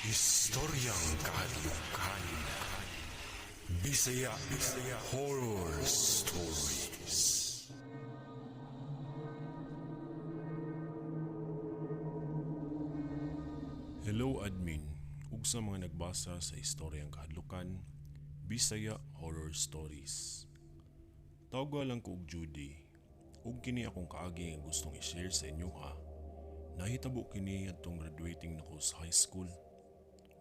Istoryang kahadlukan. Bisaya Horror Stories. Hello admin, ug sa mga nagbasa sa istoryang kahadlukan, Bisaya Horror Stories. Tawag lang ko og Judy, ug kini akong kaagi nga gustong i-share sa inyo ha. Nahitabo kini atong graduating nako sa high school.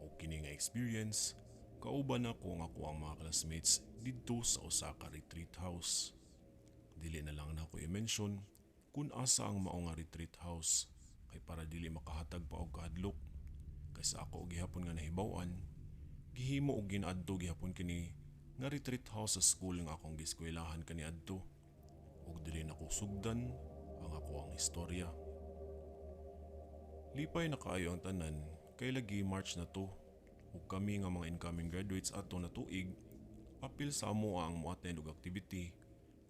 O kini nga experience, kauban ako nga ako ang mga classmates didto sa Osaka Retreat House. Dili na lang na ako i-mention kung asa ang mao nga retreat house, kay para dili makahatag pa og kahadlok. Kaysa ako gihapon nga nahibaw-an, gihimo og ginaadto gihapon kini nga retreat house sa school nga akong giskwelahan kaniadto. Ug dili na ko sugdan ang ako ang istorya. Lipay na kaayo ang tanan kay lagi March na to ug kami nga mga incoming graduates ato na tuig apil sa amo ang mo-attend og activity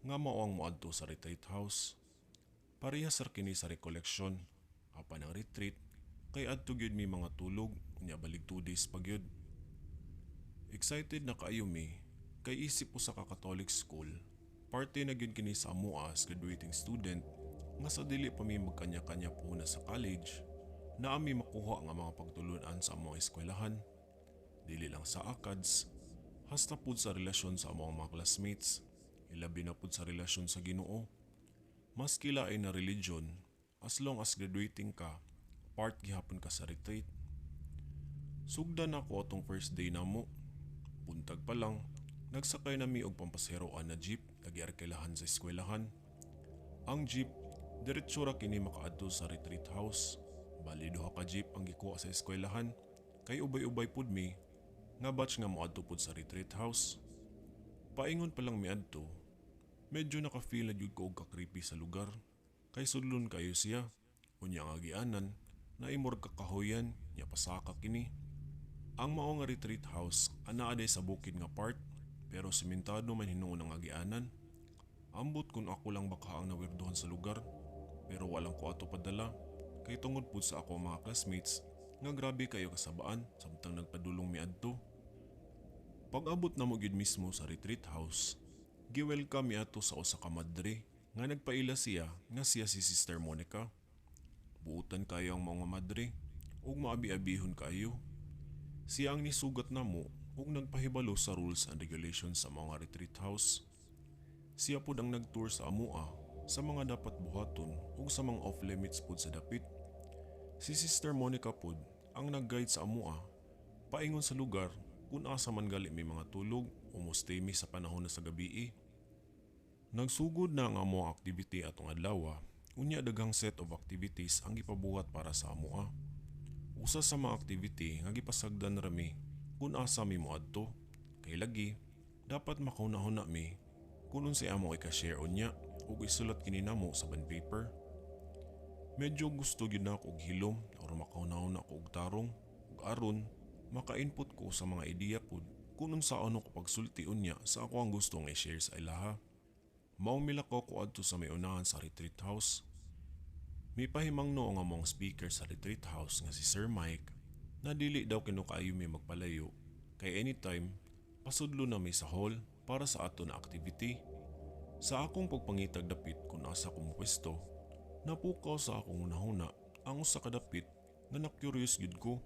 nga mao ang moadto sa retreat house. Parehas ra kini sa recollection apan ang retreat kay adto gyud mi mga tulog unya balik 2 days pa gyud. Excited na kaayo mi kay isip ko sa Catholic school party na gyud kini sa amo as graduating student nga sa dili pa mi magkanya-kanya po na sa college na ami makuha nga mga pagtulunan sa among eskwelahan. Dili lang sa ACADS, hasta pud sa relasyon sa among mga classmates, ilabi na pud sa relasyon sa Ginoo. Mas kilain na religion, as long as graduating ka, part gihapon ka sa retreat. Sugdan ako atong first day namo. Buntag pa lang, nagsakay nami og pampaseroan na jeep nagiarkilahan sa eskwelahan. Ang jeep, diretso ra kini makaadto sa retreat house. Bali duha ka jeep ang gikuha sa eskwelahan kay ubay-ubay pud mi nga batch nga moadto pud sa retreat house. Paingon pa lang miadto, medyo naka-feel na jud ko og ka-creepy sa lugar kay sudlon kayo siya. Unya nga gianan na imor kakahoyan nya pasaka kini. Ang mao nga retreat house anaa day sa bukid nga part pero sementado man hinuon ang agianan. Ambot kun ako lang baka ang nawirduhan sa lugar pero walang ko ato padala. Kay tungod pud sa ako mga classmates nga grabe kayo kasabaan samtang nagpadulong miadto. Pag-abot na mo gid mismo sa retreat house, gi-welcome mi ato sa usa ka madre nga nagpaila siya nga siya si Sister Monica. Buutan kayo ang mga madre ug maabi-abihon kayo. Siya ang nisugat namo ug nagpahibalo sa rules and regulations sa mga retreat house. Siya pud ang nagtour sa amoa sa mga dapat buhaton ug sa mga off-limits pud sa dapit. Si Sister Monica pud ang nag-guide sa amoa paingon sa lugar kung asa man gali may mga tulog o mostay mi sa panahon na sa gabii. Nagsugod na ang amoa activity atong adlaw, unya daghang set of activities ang gipabuhat para sa amoa. Usa sa mga activity nga gipasagdan rami kung asa mi moadto kay lagi dapat makauna-huna mi kung unsay amo i-share unya ug isulat kini namo sa bond paper. Medyo gusto gyud nako og hilom or makauna-una ko og tarong ug aron maka-input ko sa mga ideya pud kung unsaon ko pagsulti unya sa ako ang gustong i-share sa ilaha. Mao milakaw ko adto sa may unahan sa retreat house. May pahimangno ang among speaker sa retreat house nga si Sir Mike na dili daw kinukaayo mi magpalayo kay anytime pasudlo na mi sa hall para sa ato na activity. Sa akong pagpangitag dapit kung asa kong pwesto, napukaw sa akong unahuna ang usa ka dapit nga na-curious gid ko,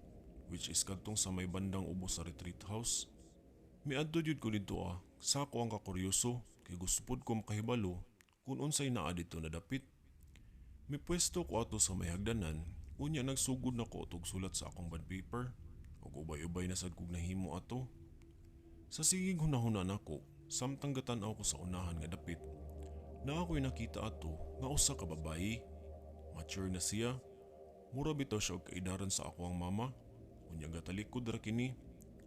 which is kadtong sa may bandang ubos sa retreat house. Miadto jud ko dito sa ako ang kakuryoso kay gusto pud ko makahibalo kung unsay naa dito na dapit. May pwesto ko ato sa may hagdanan, unya nagsugod na ko og sulat sa akong bond paper ug ubay-ubay na sad kog nahimo ato. Sa sigig hunahuna nako, samtang gatan-aw ko sa unahan nga dapit, na ako'y nakita ato nga usa ka babayi. Mature na siya, mura bitaw siya og kaidaran sa ako ang mama, unya gatalikod ra kini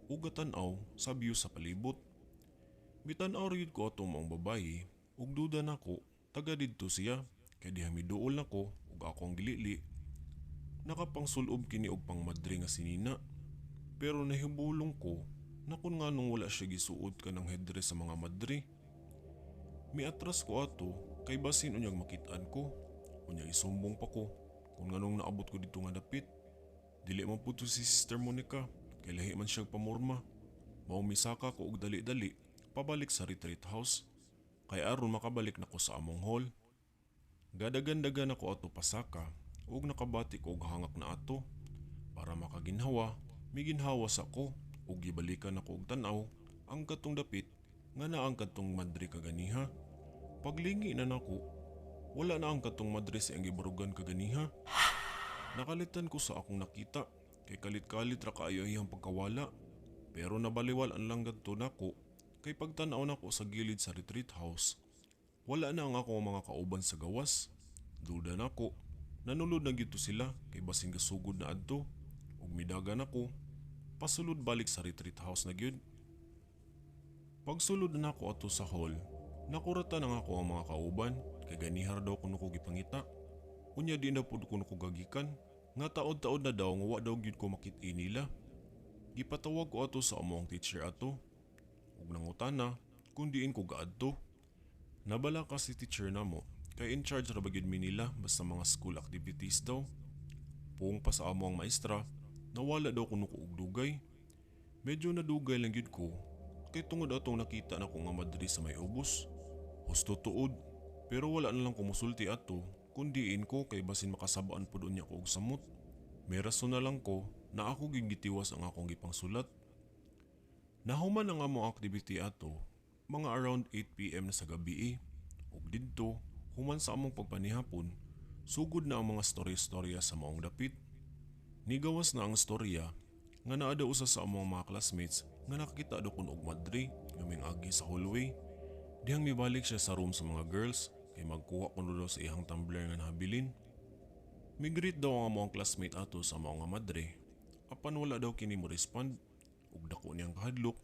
ug gatan-aw sa view sa palibot. Bitan-aw gyud ko ato maong babayi ug duda nako taga didto siya kay diha miduol nako ug ako ang gilili. Nakapangsulob kini og pangmadre nga sinina, pero nahibulong ko na kung nga nung wala siya gisuod ka ng headdress sa mga madre. Miatras ko ato kay basin unyag makitaan ko, unyag isumbong pa ko kung nga nung naabot ko dito nga dapit. Dili man puto si Sister Monica, kay lahi man siyang pamorma. Maumisaka ko og dali-dali, pabalik sa retreat house. Kay aron makabalik na ko sa among hall. Gadagan-dagan ako ato pasaka, ug nakabati ko og hangak na ato. Para makaginhawa, miginhawa sa ko, ug gibalikan ako og tan-aw ang katong dapit nga naa ang katong madre kaganiha. Paglingi na nako, wala na ang katong madre sa ang gibarugan kaganiha. Nakalitan ko sa akong nakita, kay kalit-kalit ra kaayo iyang pagkawala. Pero nabaliwal ang lang gadto nako, kay pagtan-aw nako sa gilid sa retreat house. Wala na ang akong mga kauban sa gawas. Duda nako, nanulod na gito sila kay basing gasugod na adto. Ug midagan ako, pasulod balik sa retreat house na gyud. Pagsulod na nako ato sa hall, nakurata na ako ang mga kauban kay ganihar daw kuno ko gipangita. Unya di na pud kuno ko gagikan, nga taod-taod na daw nga wa daw gyud ko makit-i nila. Gipatawag ko ato sa among teacher ato. Ug nangutana kung diin ko gaadto. Nabala ka si teacher namo kay in charge ra ba gyud mi nila basta mga school activities daw. Puong pa sa amo ang maestra, nawala daw kuno ko og dugay. Medyo nadugay lang gyud ko kay tungod atong nakita na ko nga madri sa may ubos. Husto tuod, pero wala na lang kumusulti ato kung diin ko kay basin makasabaan pud unya ko og samot. May rason na lang ko na ako gigitiwas ang akong gipang sulat. Nahuman ang among activity ato, mga around 8 PM na sa gabi ug didto, human sa among pagpanihapon, sugod na ang mga storya-storya sa maong dapit. Nigawas na ang storya nga naa daw usa sa among mga classmates nga nakakita daw kun og madre nga ming-agi sa hallway. Dihang mibalik siya sa room sa mga girls kay magkuha kuno daw sa ihang tumbler nga nahabilin. Migreet daw ang among classmate ato sa mga madre. Apan wala daw kini mo respond ug dako niyang kahadlok.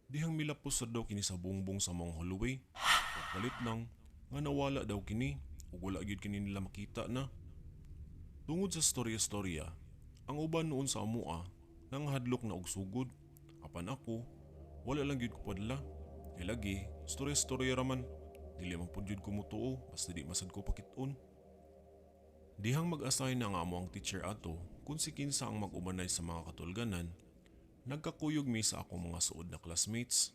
Dihang milapos daw kini sa bungbong sa mong hallway. Pagpalit lang nga nawala daw kini ug wala gyud kini nila makita na. Tungod sa storya-storya, ang uban noon sa amoa nang hadlok na og sugod. Apan ako, wala lang gyud ko padala. Kay lagi, storya-storya raman. Dili man pud gyud ko mutuo basta di masad ko pakit-on. Dihang mag-assign na nga amo ang teacher ato kung si kinsa ang mag-ubanay sa mga katulganan, nagkakuyog mi sa akong mga suod na classmates.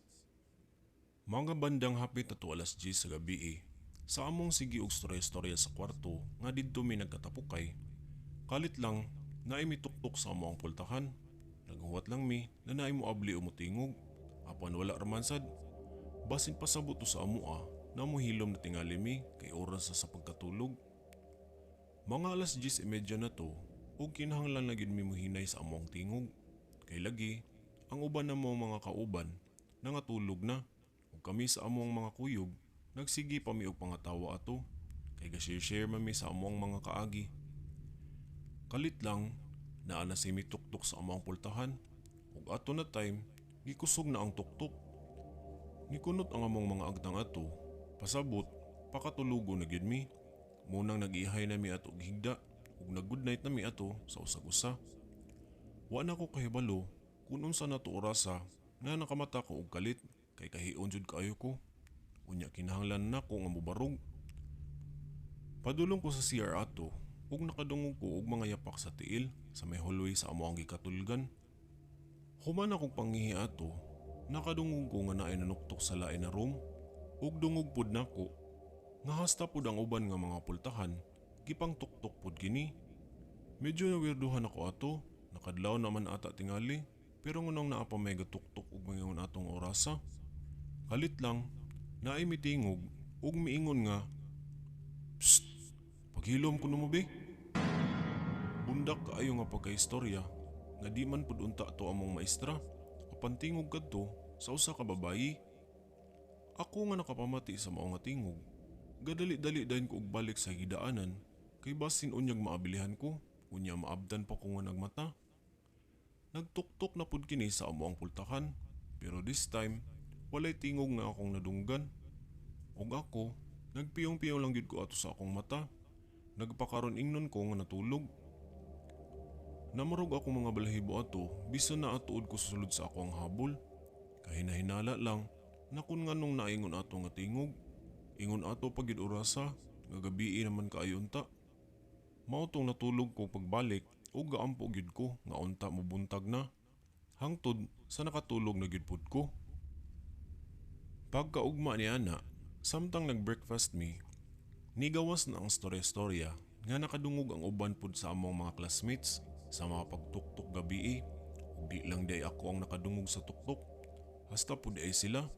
Mga bandang hapit na 10:00 sa gabi sa among sige og storya-storya sa kwarto nga didto mi nagkatapukay. Kalit lang na imituktok sa among pultahan. Naghuwat lang mi na naay mo abli o mutingog. Apan wala raman sad. Basin pasabot to sa amoa na muhilom na tingali mi kay oras sa pagkatulog. Mga 10:30 na to ug kinahanglan na gyud mi muhinay sa among tingog. Kay lagi, ang uban na mga kauban nangatulog na ug kami sa among mga kuyog nagsigi pa mi og pangatawa ato kay ga-share man mi sa among mga kaagi. Kalit lang naa na si mituktok sa among pultahan ug ato na time gikusog na ang tuktok. Nikunot ang among mga agtang ato, pasabot pakatulugo na gyud mi. Munang nag-ihay na mi ato og higda ug nag-good night na mi ato sa usag-usa. Wa na ko kahibalo kung unsa nato orasa nga nakamata ko og kalit kay kahion jud kaayo ko. Unya kinahanglan nako nga mobarog. Padulong ko sa CR ato ug nakadungog ko og mga yapak sa tiil sa may hallway sa amo ang gikatulgan. Human akong pangihi ato, nakadungog ko nga naay nanuktok sa lain na room ug dungog pud nako. Nga hasta pud ang uban nga mga pultahan, gipang tuktok pud gini. Medyo nawirduhan ako ato, nakadlaw naman ata tingali, pero ngunong naa pa may gatuktok ug mangingon atong orasa. Kalit lang, naay mitingog ug miingon nga, "Psst! Paghilom ko mo be." Bundak kaayo nga pagkaistorya, nga di man pud unta to among maestra, apan tingog kadto sa usa ka babayi. Ako nga nakapamati sa mao nga tingog. Gadali-dali dayon ko og balik sa hidaanan kay basin unyag maabilihan ko, unya maabdan pa ko nga nagmata. Nagtuktok na pud kini sa amo ang pultahan, pero this time walay tingog nga akong nadunggan. Ug ako, nagpiyong-piyong lang gyud ko ato sa akong mata. Nagpakaron ingnon ko nga natulog. Namarog akong mga balahibo ato bisan na atuod ko sulod sa akong habol. Kahinahinala lang na kun nganong naingon ato nga tingog. Ingon ato pagid orasa, nga gabi naman kaayo unta. Mao tong natulog ko pagbalik ug gaampo gyud ko nga unta mobuntag na. Hangtod sa nakatulog na gyud pud ko. Pagkaugma ni ana, samtang nag-breakfast mi, nigawas na ang storya-storya nga nakadungog ang uban pud sa among mga classmates sa mga pagtuktok gabi ug di lang day ako ang nakadungog sa tuktok, hasta pud ay sila.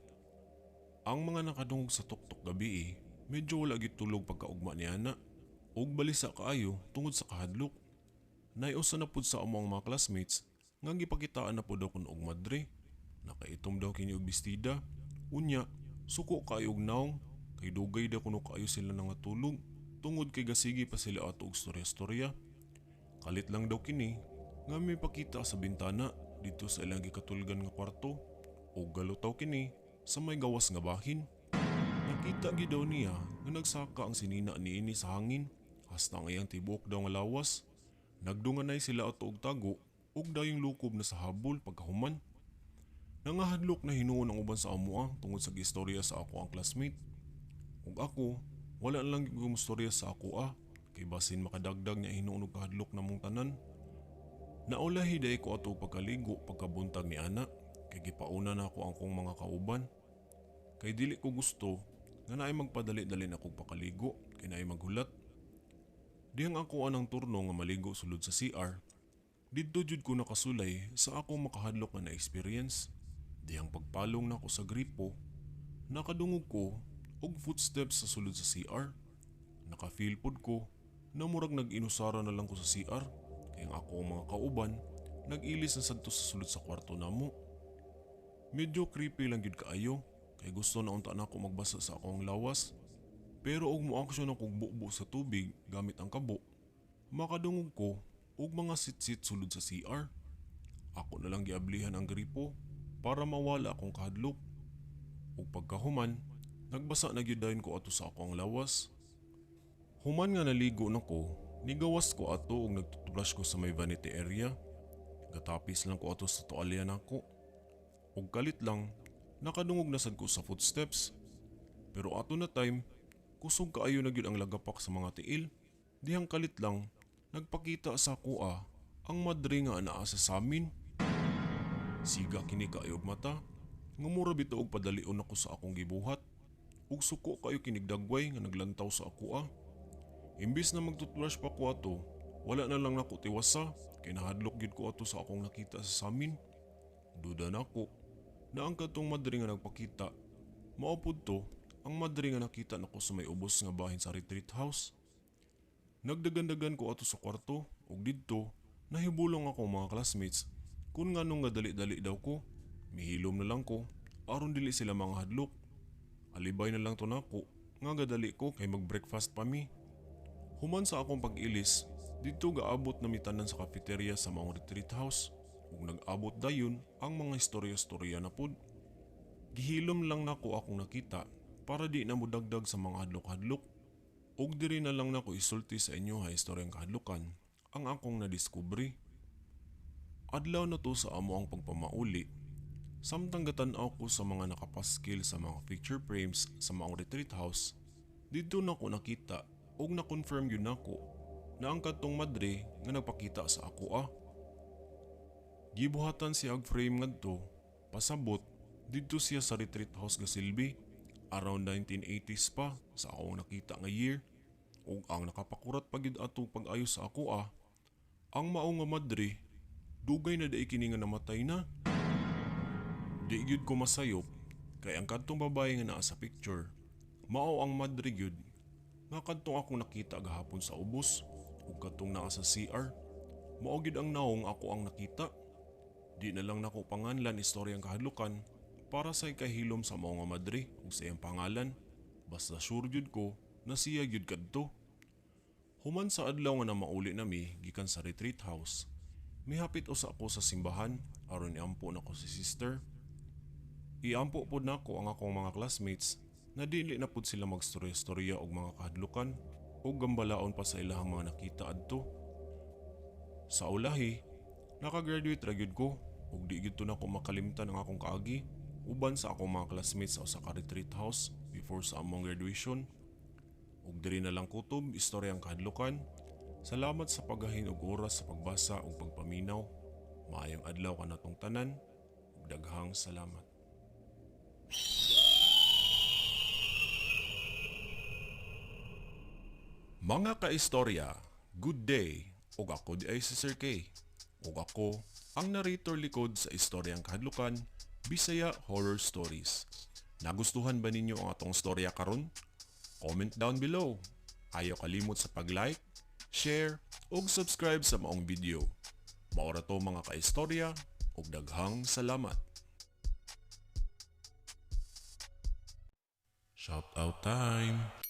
Ang mga nakadungog sa tuktok gabi medyo wala gyud tulog pagkaugma ni ana ug balisa kaayo tungod sa kahadlok. Naiusa na pud sa among mga classmates nga gipakitaan na pud ako og madre. Nakaitom daw kini og bestida. Unya, suko kayo og naong kay dugay daw kuno kaayo sila nangatulog tungod kay gasigi pa sila ato og storya-storya. Kalit lang daw kini nga may pakita sa bintana dito sa ilang gikatulgan nga kwarto ug galutaw kini sa may gawas nga bahin. Nakita gyud daw niya nga nagsaka ang sinina niini sa hangin hasta ang iyang tibuok daw nga lawas. Nagdunganay sila ato og tago ug dayong lukob na sa habol pagkahuman. Nangahadlok na hinuon ang uban sa amoa tungod sa gistorya sa ako ang classmate. Ug ako, wala lang gumustorya sa ako kay basin makadagdag niya hinuon og kahadlok namong tanan. Naulahi day ko ato pagkaligo pagkabuntag ni ana kay gipauna na ako ang kong mga kauban. Kay dili ko gusto nga naay magpadali-dali na kog pakaligo kay naay maghulat. Dihang ako anang turno nga maligo sulod sa CR. Didto jud ko nakasulay sa akong makahadlok na experience. Dihang pagpalong na ako sa gripo, nakadungog ko og footsteps sa sulod sa CR. Nakafeel pod ko na murag nag-inusara na lang ko sa CR kay ang ako mga kauban nag-ilis na sadto sa sulod sa kwarto namo. Medyo creepy lang gid kaayo kay gusto na unta na ako magbasa sa akong lawas. Pero og moaksyon akong bubo sa tubig gamit ang kabo, makadungog ko og mga sitsit sulod sa CR. Ako na lang giablihan ang gripo para mawala akong kahadlok. Ug pagkahuman, nagbasa na gyud dayon ko ato sa akong lawas. Human nga naligo nako, nigawas ko ato ug nagtutubrush ko sa may vanity area. Gatapis lang ko ato sa tuwalya nako. Ug kalit lang, nakadungog na sad ko sa footsteps. Pero ato na time, kusog kaayo na gyud ang lagapak sa mga tiil. Dihang kalit lang, nagpakita sa kuha ang madre nga anaa sa samin. Siga kini kaayo og mata, nga mura bitaw og padalion ako sa akong gibuhat. Ug suko kayo kinigdagway nga naglantaw sa akuha. Imbis na magtutbrush pa ko ato, wala na lang nako tiwasa kay nahadlok gid ko ato sa akong nakita sa samin. Duda nako na ang katong madre nga nagpakita mao pud to ang madre nga nakita nako sa may ubos nga bahin sa retreat house. Nagdagandagan ko ato sa kwarto ug didto nahibulong ako mga classmates kung nganong nga dali-dali daw ko. Mihilom na lang ko aron dili sila mga hadlok. Alibay na lang to nako nga gadali ko kay mag-breakfast pa mi. Human sa akong pag-ilis, didto gaabot na mitanan sa cafeteria sa mga retreat house ug nag-abot dayon ang mga istorya-storya na pud. Gihilom lang nako akong nakita para di na mo dagdag sa mga hadlok-hadlok. Ug diri na lang nako isulti sa inyo ha istoryang kahadlukan ang akong nadiskubre. Adlaw na to sa amo ang pagpamauli. Samtang gatan-aw ko sa mga nakapaskil sa mga picture frames sa mga retreat house, dito na ko nakita ug na-confirm yun nako na ang kadtong madre nga nagpakita sa ako Gibuhatan si ag frame ngadto, pasabot dito siya sa retreat house gasilbi. Around 1980s pa sa akong nakita nga year. Ug ang nakapakurat pagid ato pag-ayos sa ako ang mao nga madre, dugay na day kini nga namatay na. Di gyud ko masayop kay ang kadtong babae nga naa sa picture, mao ang madre gyud nga kadtong akong nakita gahapon sa ubos ug kadtong naa sa CR. Mao gyud ang naong ako ang nakita. Di na lang nako panganlan istoryang kahadlukan para sa kahilom sa mga madre ug sa iyang pangalan. Basta sure gyud ko na siya gyud kadto. Human sa adlaw nga na mauli nami gikan sa retreat house, mihapit usa ako sa simbahan aron iampo nako si sister. Iampo pod nako ang akong mga classmates na dili na pud sila magstorya-storya og mga kahadlukan ug gambalaon pa sa ilahang mga nakita adto. Sa ulahi, nakagraduate ra gyud ko ug di gyud to nako makalimtan ang akong kaagi uban sa akong mga classmates sa usa ka retreat house before sa among graduation. Ug diri na lang kutob istoryang kahadlukan Salamat sa paghahin og oras sa pagbasa ug pagpaminaw. Maayong adlaw kanatong tanan ug daghang salamat. Mga kaistorya, good day, ug ako di ay si Sir K. Ug ako ang narrator likod sa istoryang kahadlukan, Bisaya Horror Stories. Nagustuhan ba ninyo ang atong storya karon? Comment down below. Ayaw kalimot sa pag-like, share, ug subscribe sa maong video. Maura to mga kaistorya, ug daghang salamat. Shout out time!